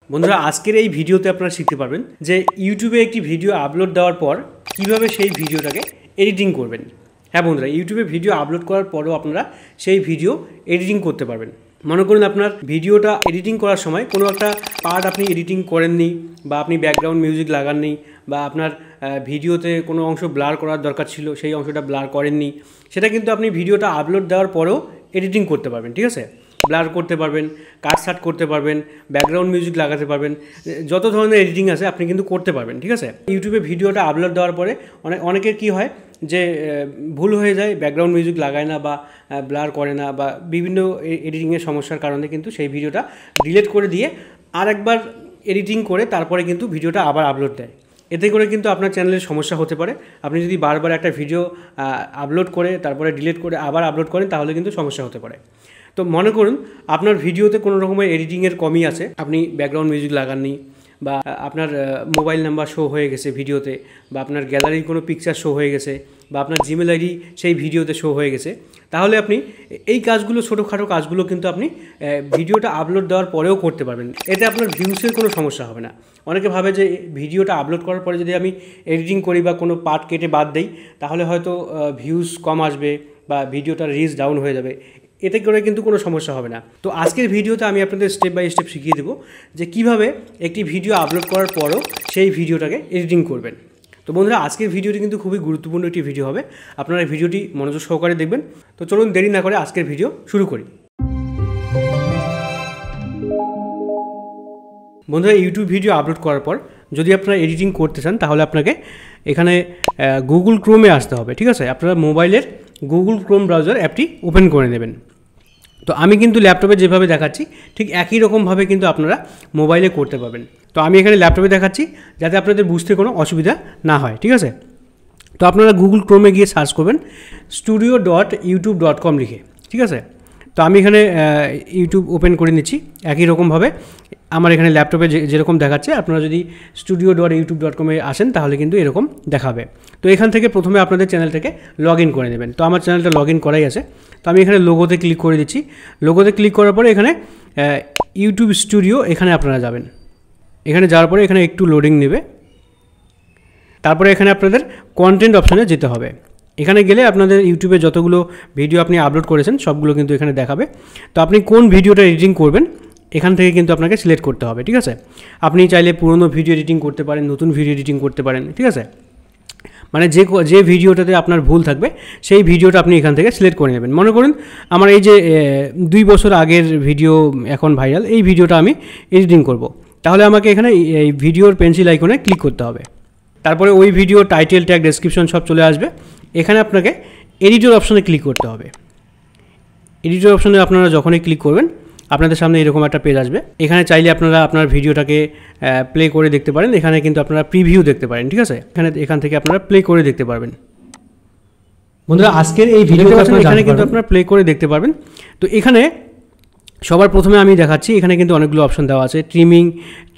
বন্ধুরা আজকের এই ভিডিওতে আপনারা শিখতে পারবেন যে ইউটিউবে একটি ভিডিও আপলোড দেওয়ার পর কিভাবে সেই ভিডিওটাকে এডিটিং করবেন। হ্যাঁ বন্ধুরা, ইউটিউবে ভিডিও আপলোড করার পরেও আপনারা সেই ভিডিও এডিটিং করতে পারবেন। মনে করুন আপনার ভিডিওটা এডিটিং করার সময় কোনো একটা পার্ট আপনি এডিটিং করেননি, বা আপনি ব্যাকগ্রাউন্ড মিউজিক লাগাননি, বা আপনার ভিডিওতে কোনো অংশ ব্লার করার দরকার ছিল সেই অংশটা ব্লার করেননি, সেটা কিন্তু আপনি ভিডিওটা আপলোড দেওয়ার পরেও এডিটিং করতে পারবেন। ঠিক আছে, ব্লার করতে পারবেন, কাট সাট করতে পারবেন, ব্যাকগ্রাউন্ড মিউজিক লাগাতে পারবেন, যত ধরনের এডিটিং আছে আপনি কিন্তু করতে পারবেন। ঠিক আছে, ইউটিউবে ভিডিওটা আপলোড দেওয়ার পরে অনেকের কী হয় যে ভুল হয়ে যায়, ব্যাকগ্রাউন্ড মিউজিক লাগায় না বা ব্লার করে না, বা বিভিন্ন এডিটিংয়ের সমস্যার কারণে কিন্তু সেই ভিডিওটা ডিলিট করে দিয়ে আরেকবার এডিটিং করে তারপরে কিন্তু ভিডিওটা আবার আপলোড দেয়। এতে করে কিন্তু আপনার চ্যানেলের সমস্যা হতে পারে। আপনি যদি বারবার একটা ভিডিও আপলোড করে তারপরে ডিলিট করে আবার আপলোড করেন তাহলে কিন্তু সমস্যা হতে পারে। তো মনে করুন আপনার ভিডিওতে কোনো রকমের এডিটিংয়ের কমই আছে, আপনি ব্যাকগ্রাউন্ড মিউজিক লাগাননি, বা আপনার মোবাইল নাম্বার শো হয়ে গেছে ভিডিওতে, বা আপনার গ্যালারির কোনো পিকচার শো হয়ে গেছে, বা আপনার জিমেল আইডি সেই ভিডিওতে শো হয়ে গেছে, তাহলে আপনি এই কাজগুলো, ছোটোখাটো কাজগুলো কিন্তু আপনি ভিডিওটা আপলোড দেওয়ার পরেও করতে পারবেন। এতে আপনার ভিউসের কোনো সমস্যা হবে না। অনেকে ভাবে যে ভিডিওটা আপলোড করার পরে যদি আমি এডিটিং করি বা কোনো পার্ট কেটে বাদ দেই তাহলে হয়তো ভিউস কম আসবে বা ভিডিওটার রিচ ডাউন হয়ে যাবে। এতে করে কিন্তু কোনো সমস্যা হবে না। তো আজকের ভিডিওতে আমি আপনাদের স্টেপ বাই স্টেপ শিখিয়ে দেবো যে কিভাবে একটি ভিডিও আপলোড করার পরও সেই ভিডিওটাকে এডিটিং করবেন। তো বন্ধুরা আজকের ভিডিওটি কিন্তু খুবই গুরুত্বপূর্ণ একটি ভিডিও হবে, আপনারা এই ভিডিওটি মনোযোগ সহকারে দেখবেন। তো চলুন দেরি না করে আজকের ভিডিও শুরু করি। বন্ধুরা ইউটিউব ভিডিও আপলোড করার পর যদি আপনারা এডিটিং করতে চান তাহলে আপনাকে এখানে গুগল ক্রোমে আসতে হবে। ঠিক আছে, আপনারা মোবাইলের গুগল ক্রোম ব্রাউজার অ্যাপটি ওপেন করে নেবেন। তো আমি কিন্তু ল্যাপটপে যেভাবে দেখাচ্ছি ঠিক একই রকমভাবে কিন্তু আপনারা মোবাইলে করতে পারবেন। তো আমি এখানে ল্যাপটপে দেখাচ্ছি যাতে আপনাদের বুঝতে কোনো অসুবিধা না হয়। ঠিক আছে, তো আপনারা গুগল ক্রোমে গিয়ে সার্চ করবেন studio.youtube.com লিখে। ঠিক আছে, তো আমি এখানে ইউটিউব ওপেন করে নিচ্ছি। একই রকমভাবে আমার এখানে ল্যাপটপে যেরকম দেখাচ্ছে আপনারা যদি studio.youtube.com আসেন তাহলে কিন্তু এরকম দেখাবে। তো এখান থেকে প্রথমে আপনাদের চ্যানেলটাকে লগ ইন করে নেবেন। তো আমার চ্যানেলটা লগ ইন করাই আছে, তো আমি এখানে লোগোতে ক্লিক করে দিচ্ছি। লোগোতে ক্লিক করার পরে এখানে ইউটিউব স্টুডিও এখানে আপনারা যাবেন। এখানে যাওয়ার পরে এখানে একটু লোডিং নেবে, তারপরে এখানে আপনাদের কন্টেন্ট অপশানে যেতে হবে। এখানে গেলে আপনাদের ইউটিউবে যতগুলো ভিডিও আপনি আপলোড করেছেন সবগুলো কিন্তু এখানে দেখাবে। তো আপনি কোন ভিডিওটা এডিটিং করবেন এখান থেকে কিন্তু আপনাকে সিলেক্ট করতে হবে। ঠিক আছে, আপনি চাইলে পুরনো ভিডিও এডিটিং করতে পারেন, নতুন ভিডিও এডিটিং করতে পারেন। ঠিক আছে, মানে যে ভিডিওটাতে আপনার ভুল থাকবে সেই ভিডিওটা আপনি এখান থেকে সিলেক্ট করে নেবেন। মনে করুন আমার এই যে 2 বছর আগের ভিডিও এখন ভাইরাল, এই ভিডিওটা আমি এডিটিং করব, তাহলে আমাকে এখানে এই ভিডিওর পেন্সিল আইকনে ক্লিক করতে হবে। তারপরে ওই ভিডিও টাইটেল, ট্যাগ, ডেসক্রিপশন সব চলে আসবে। এখানে আপনাকে এডিটর অপশনে ক্লিক করতে হবে। এডিটর অপশনে আপনারা যখনই ক্লিক করবেন আপনাদের সামনে এরকম একটা পেজ আসবে। এখানে চাইলে আপনারা আপনার ভিডিওটাকে প্লে করে দেখতে পারেন। এখানে কিন্তু আপনারা প্রিভিউ দেখতে পারেন। ঠিক আছে, এখান থেকে আপনারা প্লে করে দেখতে পারবেন। বন্ধুরা আজকের এই ভিডিওটা এখানে কিন্তু আপনারা প্লে করে দেখতে পারবেন। তো এখানে সবার প্রথমে আমি দেখাচ্ছি, এখানে কিন্তু অনেকগুলো অপশন দেওয়া আছে।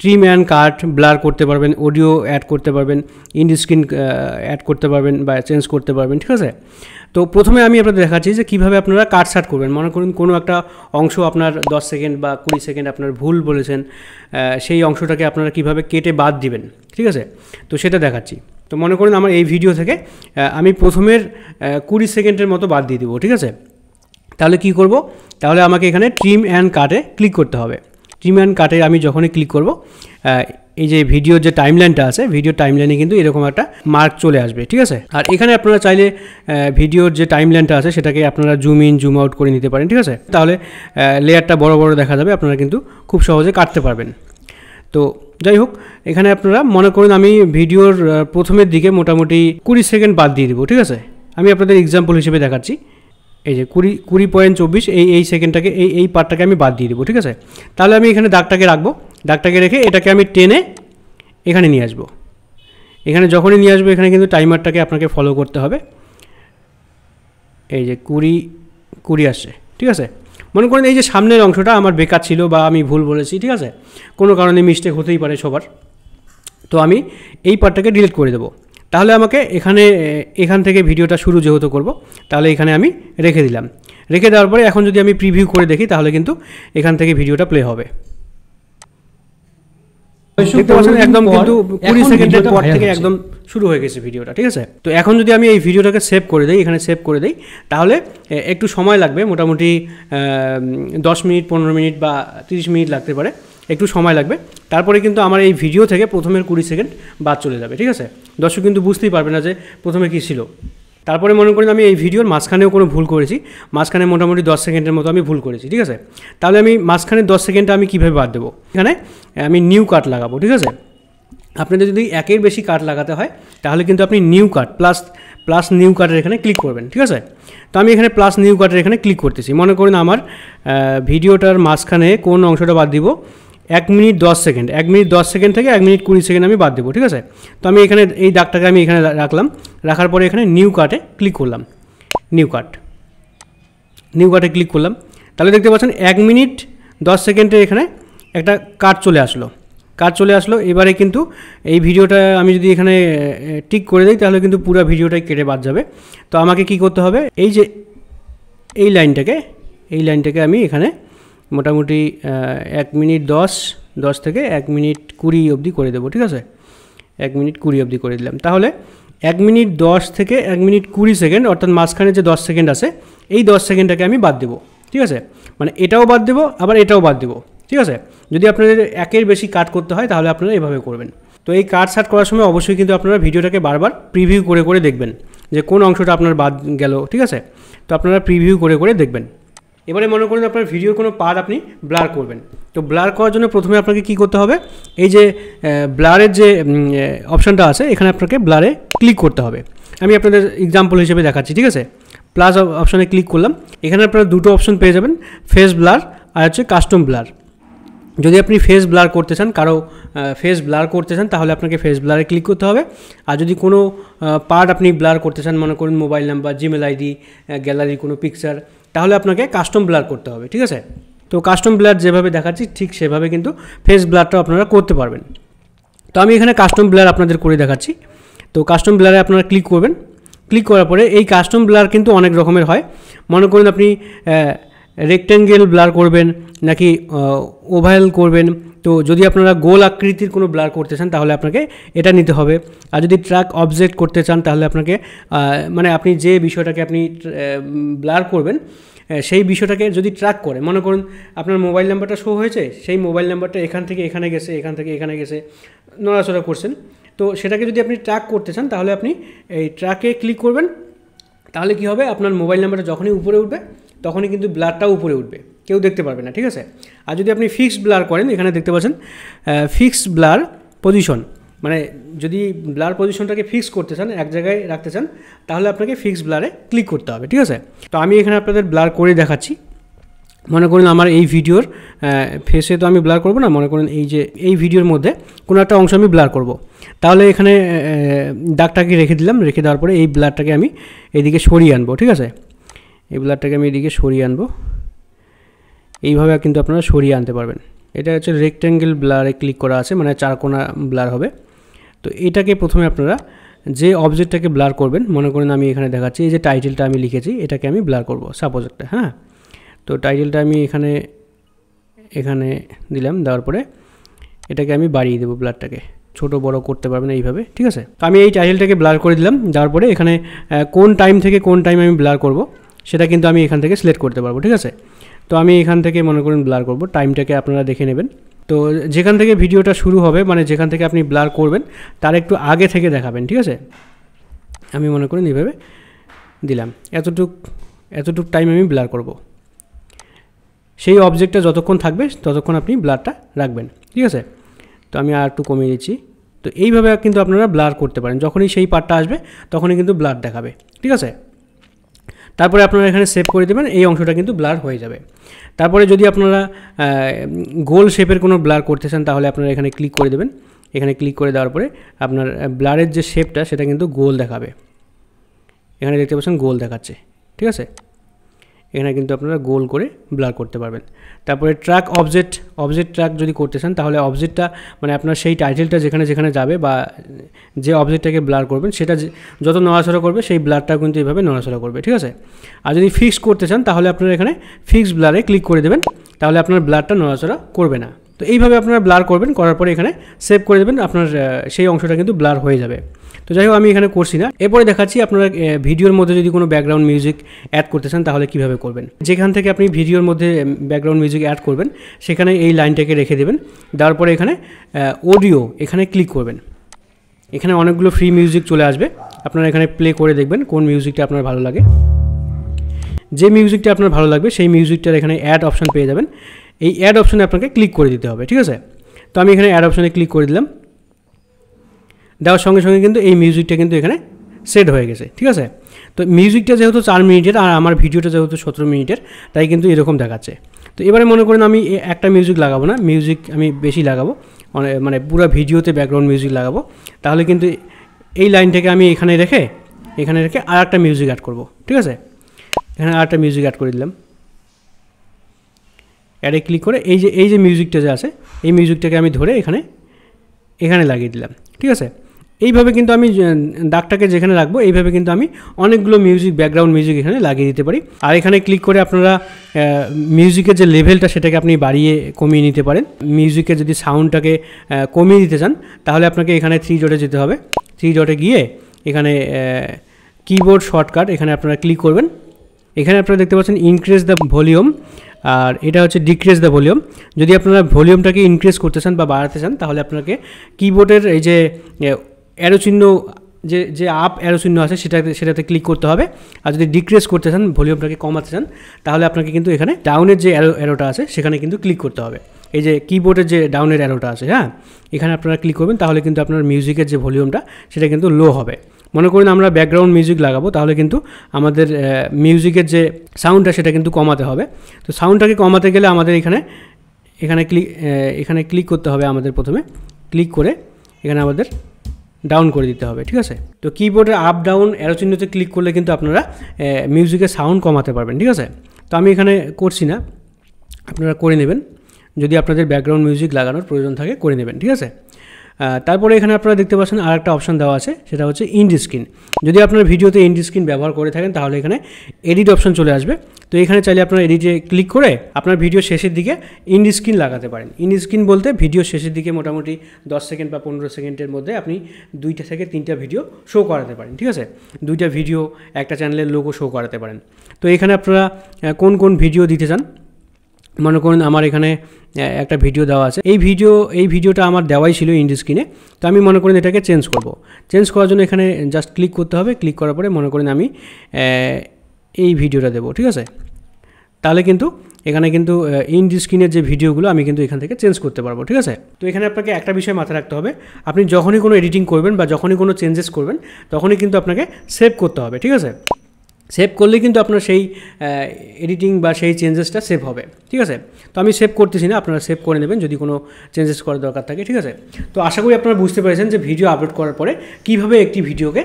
ট্রিম অ্যান্ড কাট, ব্লার করতে পারবেন, অডিও অ্যাড করতে পারবেন, ইন্ড স্ক্রিন অ্যাড করতে পারবেন বা চেঞ্জ করতে পারবেন। ঠিক আছে, তো প্রথমে আমি আপনাদের দেখাচ্ছি যে কীভাবে আপনারা কাট সাট করবেন। মনে করুন কোনো একটা অংশ আপনার 10 সেকেন্ড বা 20 সেকেন্ড আপনার ভুল বলেছেন, সেই অংশটাকে আপনারা কীভাবে কেটে বাদ দিবেন। ঠিক আছে, তো সেটা দেখাচ্ছি। তো মনে করুন আমার এই ভিডিও থেকে আমি প্রথমের 20 সেকেন্ডের মতো বাদ দিয়ে দেবো। ঠিক আছে, তাহলে কি করব, তাহলে আমাকে এখানে ট্রিম অ্যান্ড কাটে ক্লিক করতে হবে। ট্রিম অ্যান্ড কাটে আমি যখনই ক্লিক করব এই যে ভিডিওর যে টাইমলাইনটা আছে, ভিডিও টাইমলাইনে কিন্তু এরকম একটা মার্ক চলে আসবে। ঠিক আছে, আর এখানে আপনারা চাইলে ভিডিওর যে টাইমলাইনটা আছে সেটাকে আপনারা জুম ইন জুম আউট করে নিতে পারেন। ঠিক আছে, তাহলে লেয়ারটা বড় বড় দেখা যাবে, আপনারা কিন্তু খুব সহজে কাটতে পারবেন। তো যাই হোক, এখানে আপনারা মনে করুন আমি ভিডিওর প্রথমের দিকে মোটামুটি 20 সেকেন্ড বাদ দিয়ে দেবো। ঠিক আছে, আমি আপনাদের এক্সাম্পল হিসেবে দেখাচ্ছি। এই যে 20.24 এই সেকেন্ডটাকে এই পার্টটাকে আমি বাদ দিয়ে দেবো। ঠিক আছে, তাহলে আমি এখানে দাগটাকে রাখবো, দাগটাকে রেখে এটাকে আমি টেনে এখানে নিয়ে আসবো। এখানে যখনই নিয়ে আসবো এখানে কিন্তু টাইমারটাকে আপনাকে ফলো করতে হবে। এই যে 20 আসছে। ঠিক আছে, মনে করেন এই যে সামনের অংশটা আমার বেকার ছিল বা আমি ভুল বলেছি। ঠিক আছে, কোনো কারণে মিস্টেক হতেই পারে সবার। তো আমি এই পার্টটাকে ডিলিট করে দেবো। তাহলে আমাকে এখান থেকে ভিডিওটা শুরু যেহেতু করব তাহলে এখানে আমি রেখে দিলাম। রেখে দেওয়ার পরে এখন যদি আমি প্রিভিউ করে দেখি তাহলে কিন্তু এখান থেকে ভিডিওটা প্লে হবে। দেখতে পাচ্ছেন একদম কিন্তু 20 সেকেন্ডের পর থেকে একদম শুরু হয়ে গেছে ভিডিওটা, ঠিক আছে। তো এখন যদি আমি এই ভিডিওটাকে সেভ করে দিই, এখানে সেভ করে দিই, তাহলে একটু সময় লাগবে, মোটামুটি 10 মিনিট 15 মিনিট বা 30 মিনিট লাগতে পারে, একটু সময় লাগবে। তারপরে কিন্তু আমার এই ভিডিও থেকে প্রথমের 20 সেকেন্ড বাদ চলে যাবে, ঠিক আছে। দর্শক কিন্তু বুঝতেই পারবে না যে প্রথমে কী ছিল। তারপরে মনে করেন আমি এই ভিডিওর মাঝখানেও কোনো ভুল করেছি, মাঝখানে মোটামুটি 10 সেকেন্ডের মতো আমি ভুল করেছি, ঠিক আছে। তাহলে আমি মাঝখানে 10 সেকেন্ডটা আমি কীভাবে বাদ দেবো, এখানে আমি নিউ কাট লাগাবো, ঠিক আছে। আপনাদের যদি একের বেশি কাট লাগাতে হয় তাহলে কিন্তু আপনি নিউ কাট প্লাস নিউ কাটের এখানে ক্লিক করবেন, ঠিক আছে। তো আমি এখানে প্লাস নিউ কাটের এখানে ক্লিক করতেছি। মনে করুন আমার ভিডিওটার মাঝখানে কোন অংশটা বাদ দিব, 1 মিনিট 10 সেকেন্ড, 1 মিনিট 10 সেকেন্ড থেকে 1 মিনিট 20 সেকেন্ড আমি বাদ দেবো, ঠিক আছে। তো আমি এখানে এই দাগটাকে আমি এখানে রাখলাম, রাখার পরে এখানে নিউ কাটে ক্লিক করলাম, নিউ কাটে ক্লিক করলাম। তাহলে দেখতে পাচ্ছেন 1 মিনিট 10 সেকেন্ডে এখানে একটা কাট চলে আসলো। এবারে কিন্তু এই ভিডিওটা আমি যদি এখানে টিক করে দিই তাহলে কিন্তু পুরো ভিডিওটাই কেটে বাদ যাবে। তো আমাকে কি করতে হবে, এই যে এই লাইনটাকে আমি এখানে মোটামুটি 1 মিনিট 10 থেকে 1 মিনিট 20 অবধি করে দেবো, ঠিক আছে। 1 মিনিট 20 অবধি করে দিলাম। তাহলে 1 মিনিট 10 থেকে 1 মিনিট 20 সেকেন্ড, অর্থাৎ মাঝখানে যে 10 সেকেন্ড আছে এই 10 সেকেন্ডটাকে আমি বাদ দেবো, ঠিক আছে। মানে এটাও বাদ দেবো, আবার এটাও বাদ দেবো, ঠিক আছে। যদি আপনাদের একের বেশি কাট করতে হয় তাহলে আপনারা এভাবে করবেন। তো এই কাট সাট করার সময় অবশ্যই কিন্তু আপনারা ভিডিওটাকে বারবার প্রিভিউ করে দেখবেন যে কোন অংশটা আপনার বাদ গেল, ঠিক আছে। তো আপনারা প্রিভিউ করে দেখবেন। এবারে মনে করুন আপনার ভিডিওর কোনো পার্ট আপনি ব্লার করবেন। তো ব্লার করার জন্য প্রথমে আপনাকে কি করতে হবে, এই যে ব্লারের যে অপশানটা আছে এখানে আপনাকে ব্লারে ক্লিক করতে হবে। আমি আপনাদের এক্সাম্পল হিসেবে দেখাচ্ছি, ঠিক আছে। প্লাস অপশানে ক্লিক করলাম, এখানে আপনারা দুটো অপশন পেয়ে যাবেন, ফেস ব্লার আর হচ্ছে কাস্টম ব্লার। যদি আপনি ফেস ব্লার করতে চান, কারো ফেস ব্লার করতে চান, তাহলে আপনাকে ফেস ব্লারে ক্লিক করতে হবে। আর যদি কোনো পার্ট আপনি ব্লার করতে চান, মনে করুন mobile number, Gmail ID, gallery কোনো পিকচার, তাহলে আপনাকে কাস্টম ব্লার করতে হবে, ঠিক আছে। তো কাস্টম ব্লার যেভাবে দেখাচ্ছি ঠিক সেভাবে কিন্তু ফেস ব্লারটাও আপনারা করতে পারবেন। তো আমি এখানে কাস্টম ব্লার আপনাদের করে দেখাচ্ছি। তো কাস্টম ব্লারে আপনারা ক্লিক করবেন। ক্লিক করার পরে এই কাস্টম ব্লার কিন্তু অনেক রকমের হয়। মনে করুন আপনি রেক্ট্যাঙ্গেল ব্লার করবেন নাকি ওভাল করবেন। তো যদি আপনারা গোল আকৃতির কোনো ব্লার করতে চান তাহলে আপনাকে এটা নিতে হবে। আর যদি ট্র্যাক অবজেক্ট করতে চান তাহলে আপনাকে মানে আপনি যে বিষয়টাকে আপনি ব্লার করবেন সেই বিষয়টাকে যদি ট্র্যাক করে, মনে করুন আপনার মোবাইল নাম্বারটা শো হয়েছে, সেই মোবাইল নাম্বারটা এখান থেকে এখানে গেছে, এখান থেকে এখানে গেছে, নড়াচড়া করছেন। তো সেটাকে যদি আপনি ট্র্যাক করতে চান তাহলে আপনি এই ট্র্যাকে ক্লিক করবেন। তাহলে কি হবে, আপনার মোবাইল নাম্বারটা যখনই উপরে উঠবে তখনই কিন্তু ব্লারটাও উপরে উঠবে, কেউ দেখতে পারবে না, ঠিক আছে। আর যদি আপনি ফিক্সড ব্লার করেন, এখানে দেখতে পাচ্ছেন ফিক্সড ব্লার পজিশন, মানে যদি ব্লার পজিশনটাকে ফিক্স করতে চান, এক জায়গায় রাখতে চান, তাহলে আপনাকে ফিক্সড ব্লারে ক্লিক করতে হবে, ঠিক আছে। তো আমি এখানে আপনাদের ব্লার করে দেখাচ্ছি। মনে করুন আমার এই ভিডিওর ফেসে তো আমি ব্লার করব না, মনে করুন এই যে এই ভিডিওর মধ্যে কোনো একটা অংশ আমি ব্লার করব। তাহলে এখানে দাগটাকে রেখে দিলাম, রেখে দেওয়ার পরে এই ব্লারটাকে আমি এইদিকে সরিয়ে আনবো, ঠিক আছে। এই ব্লারটাকে আমি এদিকে সরিয়ে আনবো, এইভাবে কিন্তু আপনারা সরিয়ে আনতে পারবেন। এটা হচ্ছে রেক্ট্যাঙ্গেল ব্লারে ক্লিক করা আছে, মানে চারকোনা ব্লার হবে। তো এটাকে প্রথমে আপনারা যে অবজেক্টটাকে ব্লার করবেন, মনে করেন আমি এখানে দেখাচ্ছি এই যে টাইটেলটা আমি লিখেছি, এটাকে আমি ব্লার করব সাপোজ একটা, হ্যাঁ। তো টাইটেলটা আমি এখানে দিলাম, দেওয়ার পরে এটাকে আমি বাড়িয়ে দেবো, ব্লারটাকে ছোটো বড় করতে পারবেন এইভাবে, ঠিক আছে। তো আমি এই টাইটেলটাকে ব্লার করে দিলাম, দেওয়ার পরে এখানে কোন টাইম থেকে কোন টাইম আমি ব্লার করব সেটা কিন্তু আমি এখান থেকে সিলেক্ট করতে পারবো, ঠিক আছে। তো আমি এখান থেকে মনে করুন ব্লার করব, টাইমটাকে আপনারা দেখে নেবেন। তো যেখান থেকে ভিডিওটা শুরু হবে, মানে যেখান থেকে আপনি ব্লার করবেন তার একটু আগে থেকে দেখাবেন, ঠিক আছে। আমি মনে করেন এইভাবে দিলাম, এতটুক টাইম আমি ব্লার করব। সেই অবজেক্টটা যতক্ষণ থাকবে ততক্ষণ আপনি ব্লারটা রাখবেন, ঠিক আছে। তো আমি আর একটু কমিয়ে দিচ্ছি। তো এইভাবে কিন্তু আপনারা ব্লার করতে পারেন, যখনই সেই পার্টটা আসবে তখনই কিন্তু ব্লার দেখাবে, ঠিক আছে। তারপরে আপনারা এখানে সেভ করে দেবেন, এই অংশটা কিন্তু ব্লার হয়ে যাবে। তারপরে যদি আপনারা গোল শেপের কোনো ব্লার করতে চান তাহলে আপনারা এখানে ক্লিক করে দেবেন। এখানে ক্লিক করে দেওয়ার পরে আপনার ব্লারের যে শেপটা সেটা কিন্তু গোল দেখাবে। এখানে দেখতে পাচ্ছেন গোল দেখাচ্ছে, ঠিক আছে। এখানে কিন্তু আপনারা গোল করে ব্লার করতে পারবেন। তারপরে ট্র্যাক অবজেক্ট ট্র্যাক যদি করতে চান তাহলে অবজেক্টটা মানে আপনার সেই টাইটেলটা যেখানে যাবে বা যে অবজেক্টটাকে ব্লার করবেন সেটা যত নড়াচড়া করবে সেই ব্লারটাও কিন্তু এইভাবে নড়াচড়া করবে, ঠিক আছে। আর যদি ফিক্স করতে চান তাহলে আপনারা এখানে ফিক্স ব্লারে ক্লিক করে দেবেন, তাহলে আপনার ব্লারটা নড়াচড়া করবে না, তো এইভাবে আপনারা ব্লার করবেন, করার পরে এখানে সেভ করে দেবেন, আপনার সেই অংশটা কিন্তু ব্লার হয়ে যাবে। তো যাই হোক আমি এখানে করছি না। এরপরে দেখাচ্ছি আপনারা ভিডিওর মধ্যে যদি কোনো ব্যাকগ্রাউন্ড মিউজিক অ্যাড করতে চান তাহলে কীভাবে করবেন। যেখান থেকে আপনি ভিডিওর মধ্যে ব্যাকগ্রাউন্ড মিউজিক অ্যাড করবেন সেখানে এই লাইনটাকে রেখে দেবেন, দেওয়ার পরে এখানে অডিও এখানে ক্লিক করবেন। এখানে অনেকগুলো ফ্রি মিউজিক চলে আসবে, আপনারা এখানে প্লে করে দেখবেন কোন মিউজিকটা আপনার ভালো লাগে। যে মিউজিকটা আপনার ভালো লাগবে সেই মিউজিকটার এখানে অ্যাড অপশান পেয়ে যাবেন। এই অ্যাড অপশানে আপনাকে ক্লিক করে দিতে হবে, ঠিক আছে। তো আমি এখানে অ্যাড অপশানে ক্লিক করে দিলাম, দেওয়ার সঙ্গে সঙ্গে কিন্তু এই মিউজিকটা কিন্তু এখানে সেট হয়ে গেছে, ঠিক আছে। তো মিউজিকটা যেহেতু 4 মিনিটের আর আমার ভিডিওটা যেহেতু 17 মিনিটের, তাই কিন্তু এরকম দেখাচ্ছে। তো এবারে মনে করেন আমি একটা মিউজিক লাগাবো না, মিউজিক আমি বেশি লাগাবো, মানে পুরো ভিডিওতে ব্যাকগ্রাউন্ড মিউজিক লাগাবো, তাহলে কিন্তু এই লাইনটাকে আমি এখানে রেখে আর একটা মিউজিক অ্যাড করবো, ঠিক আছে। এখানে আর একটা মিউজিক অ্যাড করে দিলাম, অ্যাডে ক্লিক করে এই যে মিউজিকটা যে আছে এই মিউজিকটাকে আমি ধরে এখানে লাগিয়ে দিলাম, ঠিক আছে। এইভাবে কিন্তু আমি দাগটাকে যেখানে রাখবো এইভাবে কিন্তু আমি অনেকগুলো মিউজিক, ব্যাকগ্রাউন্ড মিউজিক এখানে লাগিয়ে দিতে পারি। আর এখানে ক্লিক করে আপনারা মিউজিকের যে লেভেলটা সেটাকে আপনি বাড়িয়ে কমিয়ে নিতে পারেন। মিউজিকের যদি সাউন্ডটাকে কমিয়ে দিতে চান তাহলে আপনাকে এখানে 3 ডটে যেতে হবে। 3 ডটে গিয়ে এখানে কিবোর্ড শর্টকাট এখানে আপনারা ক্লিক করবেন। এখানে আপনারা দেখতে পাচ্ছেন ইনক্রিজ দ্য ভলিউম, আর এটা হচ্ছে ডিক্রিজ দ্য ভলিউম। যদি আপনারা ভলিউমটাকে ইনক্রিজ করতে চান বা বাড়াতে চান তাহলে আপনাকে কিবোর্ডের এই যে অ্যারো চিহ্ন, যে আপ অ্যারো চিহ্ন আছে সেটাতে ক্লিক করতে হবে। আর যদি ডিক্রিজ করতে চান, ভলিউমটাকে কমাতে চান, তাহলে আপনাকে কিন্তু এখানে ডাউনের যে অ্যারোটা আছে সেখানে কিন্তু ক্লিক করতে হবে। এই যে কিবোর্ডের যে ডাউনের অ্যারোটা আছে, হ্যাঁ, এখানে আপনারা ক্লিক করবেন, তাহলে কিন্তু আপনার মিউজিকের যে ভলিউমটা সেটা কিন্তু লো হবে। মনে করুন আমরা ব্যাকগ্রাউন্ড মিউজিক লাগাবো, তাহলে কিন্তু আমাদের মিউজিকের যে সাউন্ডটা সেটা কিন্তু কমাতে হবে। তো সাউন্ডটাকে কমাতে গেলে আমাদের এখানে ক্লিক করতে হবে। আমাদের প্রথমে ক্লিক করে এখানে আমাদের ডাউন করে দিতে হবে, ঠিক আছে। তো কিবোর্ডের আপ ডাউন অ্যারো চিহ্নতে ক্লিক করলে কিন্তু আপনারা মিউজিকের সাউন্ড কমাতে পারবেন, ঠিক আছে। তো আমি এখানে করছি না, আপনারা করে নেবেন। যদি আপনাদের ব্যাকগ্রাউন্ড মিউজিক লাগানোর প্রয়োজন থাকে করে নেবেন, ঠিক আছে। তারপরে এখানে আপনারা দেখতে পাচ্ছেন আর একটা অপশান দেওয়া আছে, সেটা হচ্ছে ইন্ড স্ক্রিন। যদি আপনার ভিডিওতে ইন্ড স্ক্রিন ব্যবহার করে থাকেন তাহলে এখানে এডিট অপশান চলে আসবে। তো এখানে চাইলে আপনারা এডিটে ক্লিক করে আপনার ভিডিও শেষের দিকে ইন্ড স্ক্রিন লাগাতে পারেন। ইন্ড স্ক্রিন বলতে ভিডিও শেষের দিকে মোটামুটি 10 সেকেন্ড বা 15 সেকেন্ডের মধ্যে আপনি 2টা থেকে 3টা ভিডিও শো করাতে পারেন, ঠিক আছে। 2টা ভিডিও, একটা চ্যানেলের লোগো শো করাতে পারেন। তো এখানে আপনারা কোন ভিডিও দিতে চান, মনে করুন আমার এখানে একটা ভিডিও দেওয়া আছে, এই ভিডিওটা আমার দেওয়াই ছিল ইন্ড স্ক্রিনে। তো আমি মনে করেন এটাকে চেঞ্জ করার জন্য এখানে জাস্ট ক্লিক করতে হবে। ক্লিক করার পরে মনে করেন আমি এই ভিডিওটা দেবো, ঠিক আছে। তাহলে কিন্তু এখানে কিন্তু ইন্ড স্ক্রিনের যে ভিডিওগুলো আমি কিন্তু এখান থেকে চেঞ্জ করতে পারবো, ঠিক আছে। তো এখানে আপনাকে একটা বিষয় মাথায় রাখতে হবে, আপনি যখনই কোনো এডিটিং করবেন বা যখনই কোনো চেঞ্জেস করবেন তখনই কিন্তু আপনাকে সেভ করতে হবে, ঠিক আছে। সেভ করলে কিন্তু আপনার সেই এডিটিং বা সেই চেঞ্জেসটা সেভ হবে, ঠিক আছে। তো আমি সেভ করতেছি না, আপনারা সেভ করে নেবেন যদি কোনো চেঞ্জেস করার দরকার থাকে, ঠিক আছে। তো আশা করি আপনারা বুঝতে পেরেছেন যে ভিডিও আপলোড করার পরে কীভাবে একটি ভিডিওকে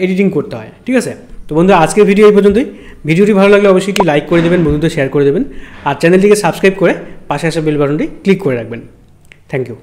এডিটিং করতে হয়, ঠিক আছে। তো বন্ধুরা আজকের ভিডিও এই পর্যন্তই। ভিডিওটি ভালো লাগলে অবশ্যই একটি লাইক করে দেবেন, বন্ধুদের শেয়ার করে দেবেন, আর চ্যানেলটিকে সাবস্ক্রাইব করে পাশে আসা বেল বাটনটি ক্লিক করে রাখবেন। Thank you.